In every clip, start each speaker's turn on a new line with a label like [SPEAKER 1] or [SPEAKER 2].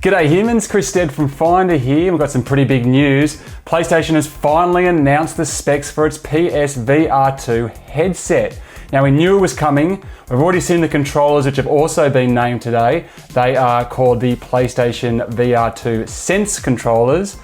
[SPEAKER 1] G'day humans, Chris Stead from Finder here. We've got some pretty big news. PlayStation has finally announced the specs for its PSVR2 headset. Now we knew it was coming. We've already seen the controllers, which have also been named today. They are called the PlayStation VR2 Sense controllers.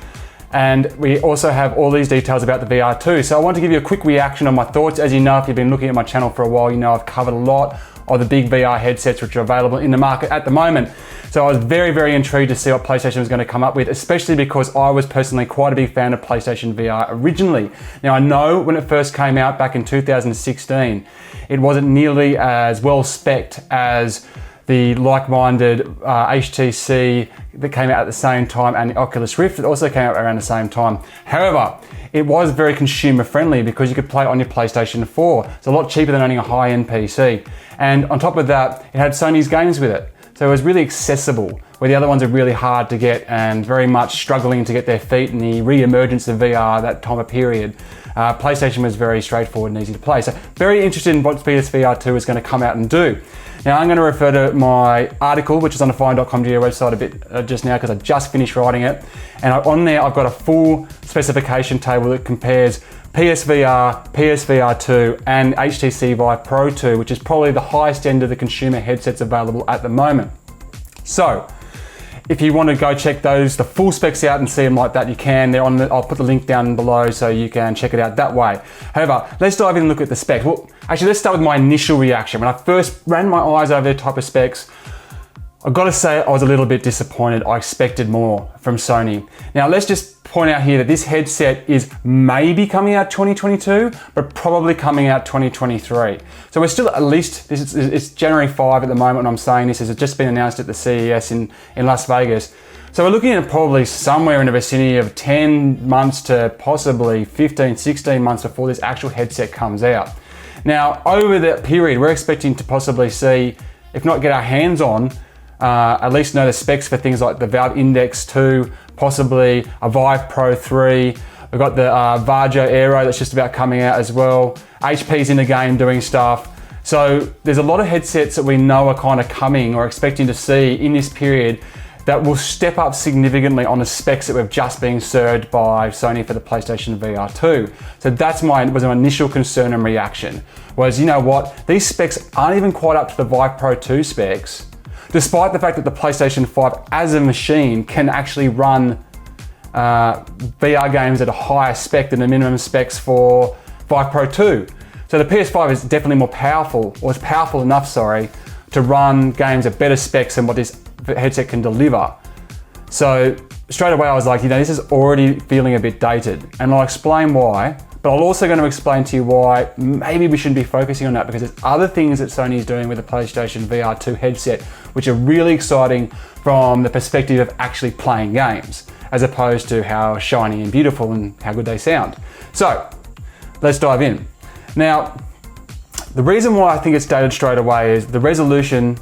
[SPEAKER 1] And we also have all these details about the VR2. So I want to give you a quick reaction on my thoughts. As you know, if you've been looking at my channel for a while, you know I've covered a lot of the big VR headsets which are available in the market at the moment. So I was very intrigued to see what PlayStation was going to come up with, especially because I was personally quite a big fan of PlayStation VR originally. Now I know when it first came out back in 2016, it wasn't nearly as well spec'd as the like-minded HTC that came out at the same time and the Oculus Rift that also came out around the same time. However, it was very consumer friendly because you could play it on your PlayStation 4. It's a lot cheaper than owning a high-end PC. And on top of that, it had Sony's games with it. So it was really accessible, where the other ones are really hard to get and very much struggling to get their feet in the re-emergence of VR that time of period. PlayStation was very straightforward and easy to play. So very interested in what PSVR2 is going to come out and do. Now I'm going to refer to my article, which is on the fine.com website a bit just now because I just finished writing it. And on there I've got a full specification table that compares PSVR, PSVR2 and HTC Vive Pro 2, which is probably the highest end of the consumer headsets available at the moment. So if you want to go check those, the full specs out and see them like that, you can. They're on I'll put the link down below so you can check it out that way. However, let's dive in and look at the specs. Well, actually, let's start with my initial reaction. When I first ran my eyes over the type of specs, I've got to say I was a little bit disappointed. I expected more from Sony. Now, let's just point out here that this headset is maybe coming out 2022, but probably coming out 2023. So we're still at least, it's January 5 at the moment when I'm saying this. It's just been announced at the CES in Las Vegas. So we're looking at probably somewhere in the vicinity of 10 months to possibly 15, 16 months before this actual headset comes out. Now, over that period, we're expecting to possibly see, if not get our hands on, at least know the specs for things like the Valve Index 2, possibly a Vive Pro 3. We've got the Varjo Aero that's just about coming out as well. HP's in the game doing stuff. So there's a lot of headsets that we know are kind of coming or expecting to see in this period that will step up significantly on the specs that we've just been served by Sony for the PlayStation VR2. So that's was my initial concern and reaction. Was, you know what, these specs aren't even quite up to the Vive Pro 2 specs, despite the fact that the PlayStation 5 as a machine can actually run VR games at a higher spec than the minimum specs for Vive Pro 2. So the PS5 is definitely more powerful, or is powerful enough, sorry, to run games at better specs than what this headset can deliver. So straight away I was like, you know, this is already feeling a bit dated, and I'll explain why. But I'm also going to explain to you why maybe we shouldn't be focusing on that, because there's other things that Sony is doing with the PlayStation VR2 headset which are really exciting from the perspective of actually playing games, as opposed to how shiny and beautiful and how good they sound. So let's dive in. Now, the reason why I think it's dated straight away is the resolution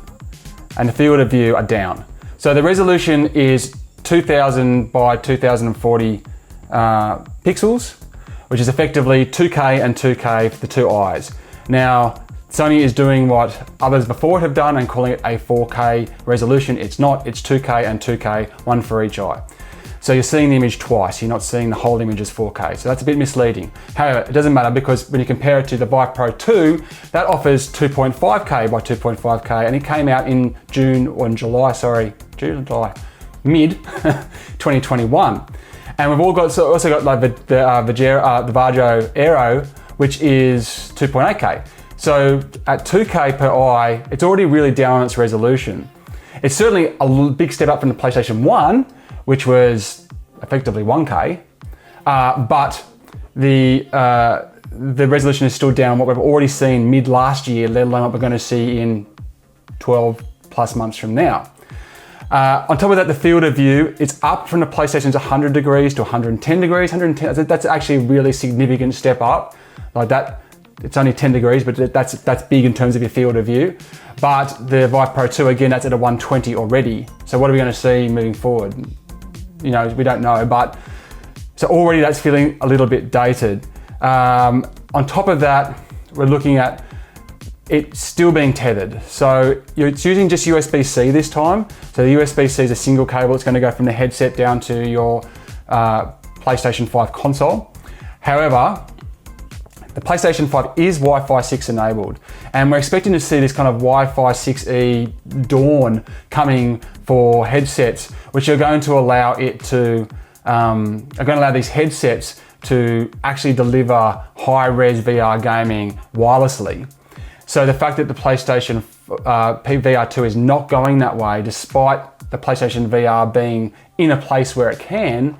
[SPEAKER 1] and the field of view are down. So the resolution is 2000 by 2040 pixels, which is effectively 2K and 2K for the two eyes. Now, Sony is doing what others before it have done and calling it a 4K resolution. It's not, it's 2K and 2K, one for each eye. So you're seeing the image twice, you're not seeing the whole image as 4K. So that's a bit misleading. However, it doesn't matter, because when you compare it to the Vive Pro 2, that offers 2.5K by 2.5K, and it came out in mid 2021. And we've also got like the Varjo Aero, which is 2.8K. So at 2K per eye, it's already really down on its resolution. It's certainly a big step up from the PlayStation 1, which was effectively 1K, but the resolution is still down what we've already seen mid last year, let alone what we're going to see in 12 plus months from now. On top of that, the field of view, it's up from the PlayStation's 100 degrees to 110 degrees. 110, that's actually a really significant step up. Like that, it's only 10 degrees, but that's big in terms of your field of view. But the Vive Pro 2, again, that's at a 120 already. So what are we going to see moving forward? You know, we don't know, but so already that's feeling a little bit dated. On top of that, we're looking at it's still being tethered. So it's using just USB-C this time. So the USB-C is a single cable. It's going to go from the headset down to your PlayStation 5 console. However, the PlayStation 5 is Wi-Fi 6 enabled, and we're expecting to see this kind of Wi-Fi 6E dawn coming for headsets, which are going to allow these headsets to actually deliver high-res VR gaming wirelessly. So the fact that the PlayStation VR2 is not going that way, despite the PlayStation VR being in a place where it can,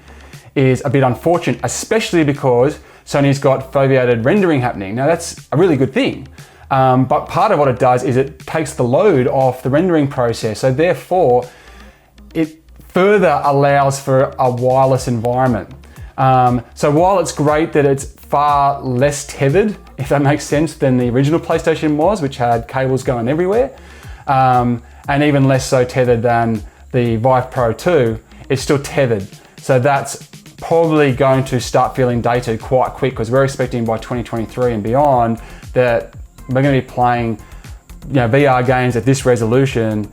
[SPEAKER 1] is a bit unfortunate, especially because Sony's got foveated rendering happening. Now that's a really good thing, but part of what it does is it takes the load off the rendering process. So therefore, it further allows for a wireless environment. So while it's great that it's far less tethered, if that makes sense, than the original PlayStation was, which had cables going everywhere, and even less so tethered than the Vive Pro 2, it's still tethered. So that's probably going to start feeling dated quite quick, because we're expecting by 2023 and beyond that we're going to be playing, VR games at this resolution,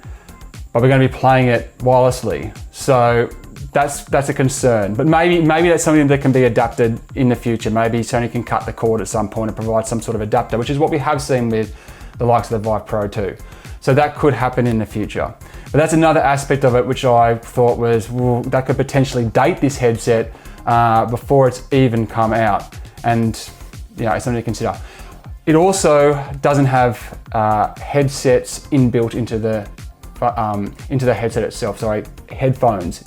[SPEAKER 1] but we're going to be playing it wirelessly. So that's a concern. But maybe that's something that can be adapted in the future. Maybe Sony can cut the cord at some point and provide some sort of adapter, which is what we have seen with the likes of the Vive Pro 2. So that could happen in the future. But that's another aspect of it which I thought was, well, that could potentially date this headset before it's even come out. And it's something to consider. It also doesn't have headsets inbuilt into the headset itself. Sorry, headphones.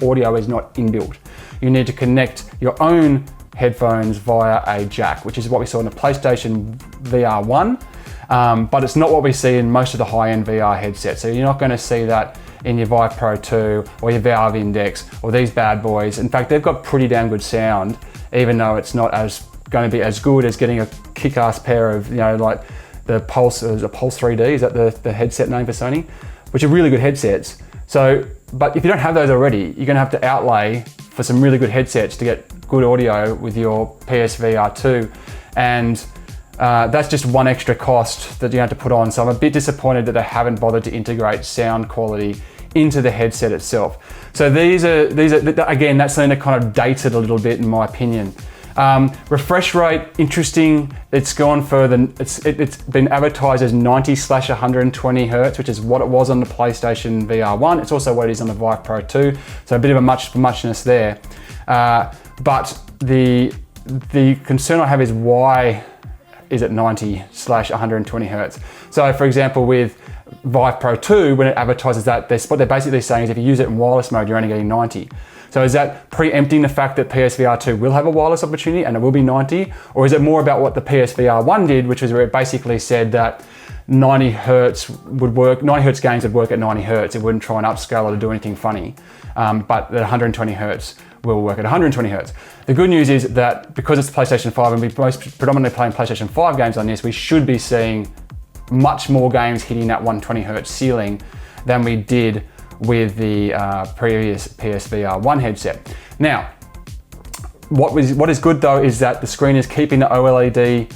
[SPEAKER 1] Audio is not inbuilt. You need to connect your own headphones via a jack, which is what we saw in the PlayStation VR1, but it's not what we see in most of the high-end VR headsets. So you're not going to see that in your Vive Pro 2 or your Valve Index or these bad boys. In fact, they've got pretty damn good sound, even though it's not going to be as good as getting a kick-ass pair of, like the Pulse 3D, is that the headset name for Sony? Which are really good headsets. So, but if you don't have those already, you're going to have to outlay for some really good headsets to get good audio with your PSVR2, and that's just one extra cost that you have to put on. So I'm a bit disappointed that they haven't bothered to integrate sound quality into the headset itself. So these are again, that's something that kind of dates it a little bit in my opinion. Refresh rate, interesting. It's gone further. It's been advertised as 90/120 Hertz, which is what it was on the PlayStation VR1. It's also what it is on the Vive Pro 2. So a bit of a muchness there. But the concern I have is, why is it 90/120 Hertz? So for example, with Vive Pro 2, when it advertises that, what they're basically saying is if you use it in wireless mode, you're only getting 90. So is that preempting the fact that PSVR2 will have a wireless opportunity and it will be 90? Or is it more about what the PSVR1 did, which was where it basically said that 90 Hertz would work, 90 Hertz games would work at 90 Hertz. It wouldn't try and upscale or to do anything funny. But that 120 Hertz will work at 120 Hertz. The good news is that because it's PlayStation 5 and we're most predominantly playing PlayStation 5 games on this, we should be seeing much more games hitting that 120 Hertz ceiling than we did with the previous PSVR1 headset. Now, what is good though is that the screen is keeping the OLED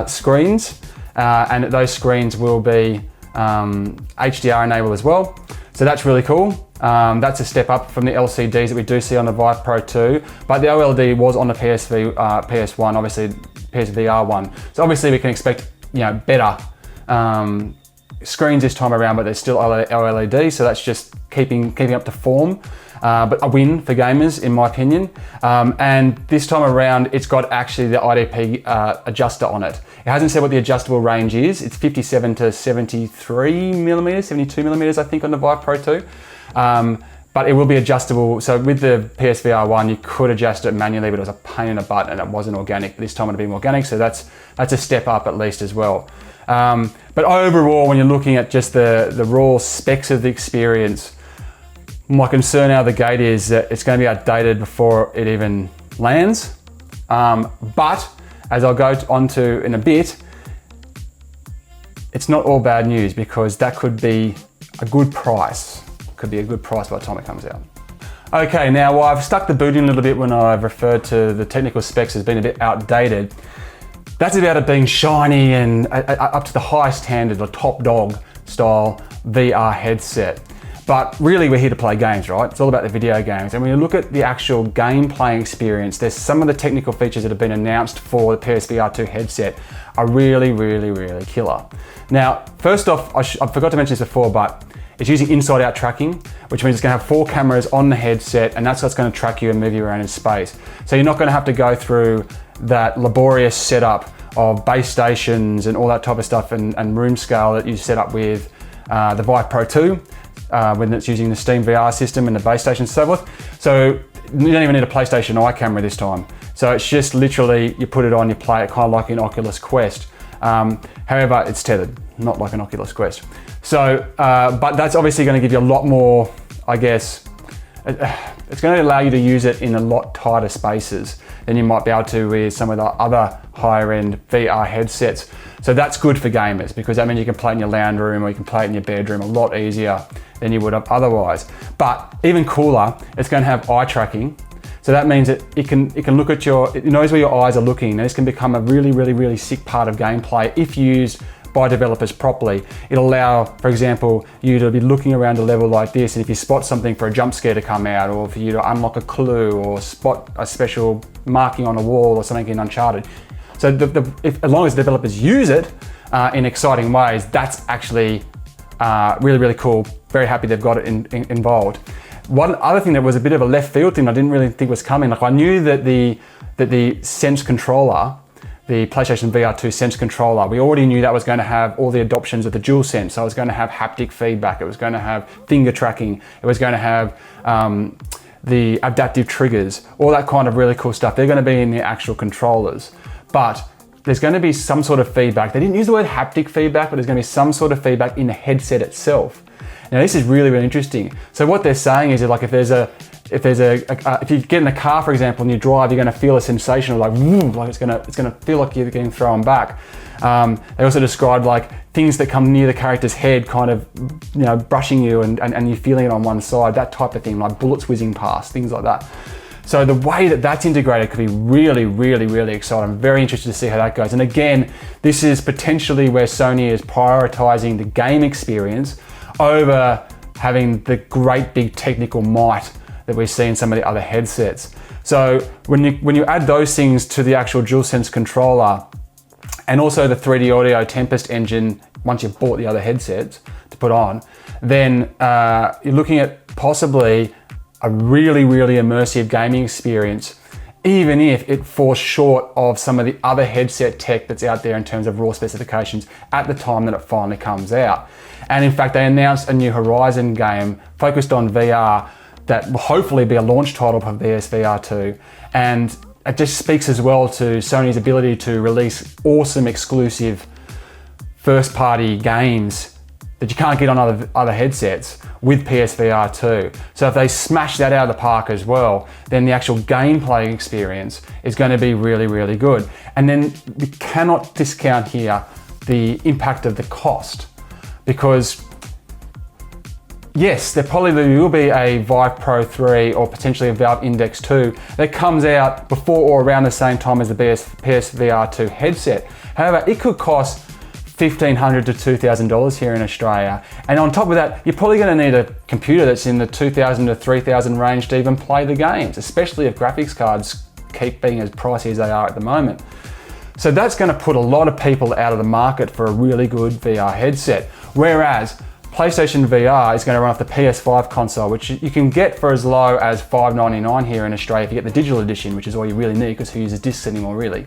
[SPEAKER 1] screens, and those screens will be HDR enabled as well. So that's really cool. That's a step up from the LCDs that we do see on the Vive Pro 2, but the OLED was on the PS1, obviously PSVR1. So obviously we can expect better screens this time around, but there's still OLED, so that's just keeping up to form. But a win for gamers, in my opinion. And this time around, it's got actually the IDP adjuster on it. It hasn't said what the adjustable range is. It's 57 to 73 millimeters, 72 millimeters, I think, on the Vive Pro 2. But it will be adjustable. So with the PSVR1, you could adjust it manually, but it was a pain in the butt and it wasn't organic. This time it'll be more organic, so that's a step up at least as well. But overall, when you're looking at just the raw specs of the experience, my concern out of the gate is that it's going to be outdated before it even lands. But as I'll go on to in a bit, it's not all bad news, because that could be a good price. Could be a good price by the time it comes out. Okay, now I've stuck the boot in a little bit when I've referred to the technical specs as being a bit outdated. That's about it being shiny and up to the highest standard, the top dog style VR headset. But really we're here to play games, right? It's all about the video games. And when you look at the actual gameplay experience, there's some of the technical features that have been announced for the PSVR2 headset are really, really, really killer. Now, first off, I forgot to mention this before, but it's using inside-out tracking, which means it's going to have 4 cameras on the headset, and that's what's going to track you and move you around in space. So you're not going to have to go through that laborious setup of base stations and all that type of stuff and room scale that you set up with the Vive Pro 2 when it's using the Steam VR system and the base station and so forth. So you don't even need a PlayStation Eye camera this time. So it's just literally, you put it on, you play it kind of like an Oculus Quest. However, it's tethered, not like an Oculus Quest. So, but that's obviously going to give you a lot more, I guess, it's going to allow you to use it in a lot tighter spaces than you might be able to with some of the other higher end VR headsets. So that's good for gamers because that means you can play it in your lounge room or you can play it in your bedroom a lot easier than you would have otherwise. But even cooler, it's going to have eye tracking. So that means that it can look at it knows where your eyes are looking. And this can become a really, really, really sick part of gameplay if used by developers properly. It'll allow, for example, you to be looking around a level like this, and if you spot something for a jump scare to come out, or for you to unlock a clue, or spot a special marking on a wall or something in Uncharted. So as long as developers use it in exciting ways, that's actually really, really cool. Very happy they've got it involved. One other thing that was a bit of a left field thing I didn't really think was coming, like I knew that the Sense controller, the PlayStation VR2 Sense controller, we already knew that was going to have all the adoptions of the DualSense. So it was going to have haptic feedback, it was going to have finger tracking, it was going to have the adaptive triggers, all that kind of really cool stuff. They're going to be in the actual controllers. But there's going to be some sort of feedback. They didn't use the word haptic feedback, but there's going to be some sort of feedback in the headset itself. Now this is really, really interesting. So what they're saying is that like if you get in a car, for example, and you drive, you're going to feel a sensation of like, woo, like it's going to feel like you're getting thrown back. They also described like things that come near the character's head, kind of, brushing you and you're feeling it on one side, that type of thing, like bullets whizzing past, things like that. So the way that that's integrated could be really, really, really exciting. I'm very interested to see how that goes. And again, this is potentially where Sony is prioritizing the game experience over having the great big technical might that we see in some of the other headsets. So when you add those things to the actual DualSense controller and also the 3D Audio Tempest engine, once you've bought the other headsets to put on, then you're looking at possibly a really, really immersive gaming experience, even if it falls short of some of the other headset tech that's out there in terms of raw specifications at the time that it finally comes out. And in fact, they announced a new Horizon game focused on VR that will hopefully be a launch title for PSVR2. And it just speaks as well to Sony's ability to release awesome exclusive first-party games that you can't get on other headsets with PSVR2. So if they smash that out of the park as well, then the actual gameplay experience is going to be really, really good. And then we cannot discount here the impact of the cost, because yes, there probably will be a Vive Pro 3 or potentially a Valve Index 2 that comes out before or around the same time as the PSVR2 headset. However, it could cost $1,500 to $2,000 here in Australia. And on top of that, you're probably going to need a computer that's in the $2,000 to $3,000 range to even play the games, especially if graphics cards keep being as pricey as they are at the moment. So that's going to put a lot of people out of the market for a really good VR headset. Whereas PlayStation VR is going to run off the PS5 console, which you can get for as low as $599 here in Australia if you get the digital edition, which is all you really need because who uses discs anymore really.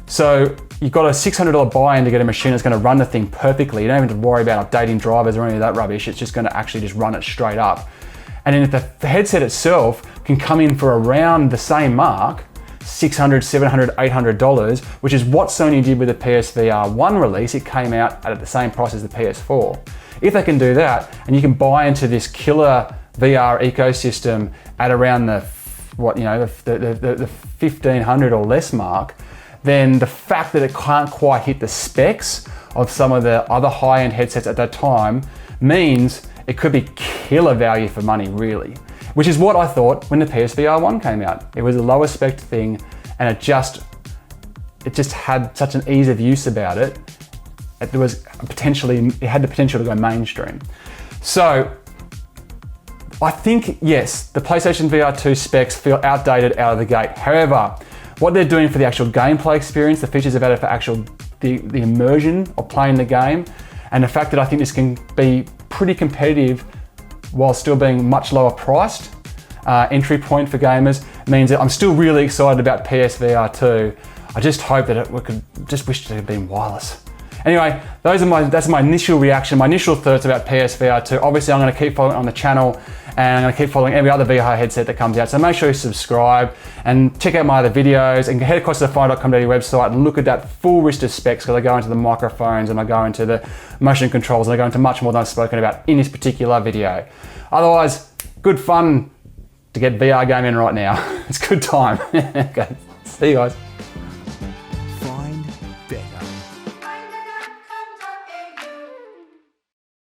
[SPEAKER 1] So you've got a $600 buy-in to get a machine that's going to run the thing perfectly. You don't even have to worry about updating drivers or any of that rubbish. It's just going to actually just run it straight up. And then if the headset itself can come in for around the same mark, $600, $700, $800, which is what Sony did with the PSVR1 release. It came out at the same price as the PS4. If they can do that, and you can buy into this killer VR ecosystem at around the $1,500 or less mark, then the fact that it can't quite hit the specs of some of the other high-end headsets at that time means it could be killer value for money, really. Which is what I thought when the PSVR1 came out. It was a lower spec thing, and it it just had such an ease of use about it. It had the potential to go mainstream. So I think, yes, the PlayStation VR2 specs feel outdated out of the gate. However, what they're doing for the actual gameplay experience, the features about it for the immersion of playing the game, and the fact that I think this can be pretty competitive while still being much lower priced, entry point for gamers, means that I'm still really excited about PSVR2. I just hope that just wish it had been wireless. Anyway, that's my initial reaction, my initial thoughts about PSVR2. Obviously, I'm going to keep following it on the channel, and I'm going to keep following every other VR headset that comes out. So make sure you subscribe and check out my other videos, and head across to the fire.com.au website and look at that full list of specs, because I go into the microphones and I go into the motion controls and I go into much more than I've spoken about in this particular video. Otherwise, good fun to get VR gaming right now. It's a good time. Okay, see you guys.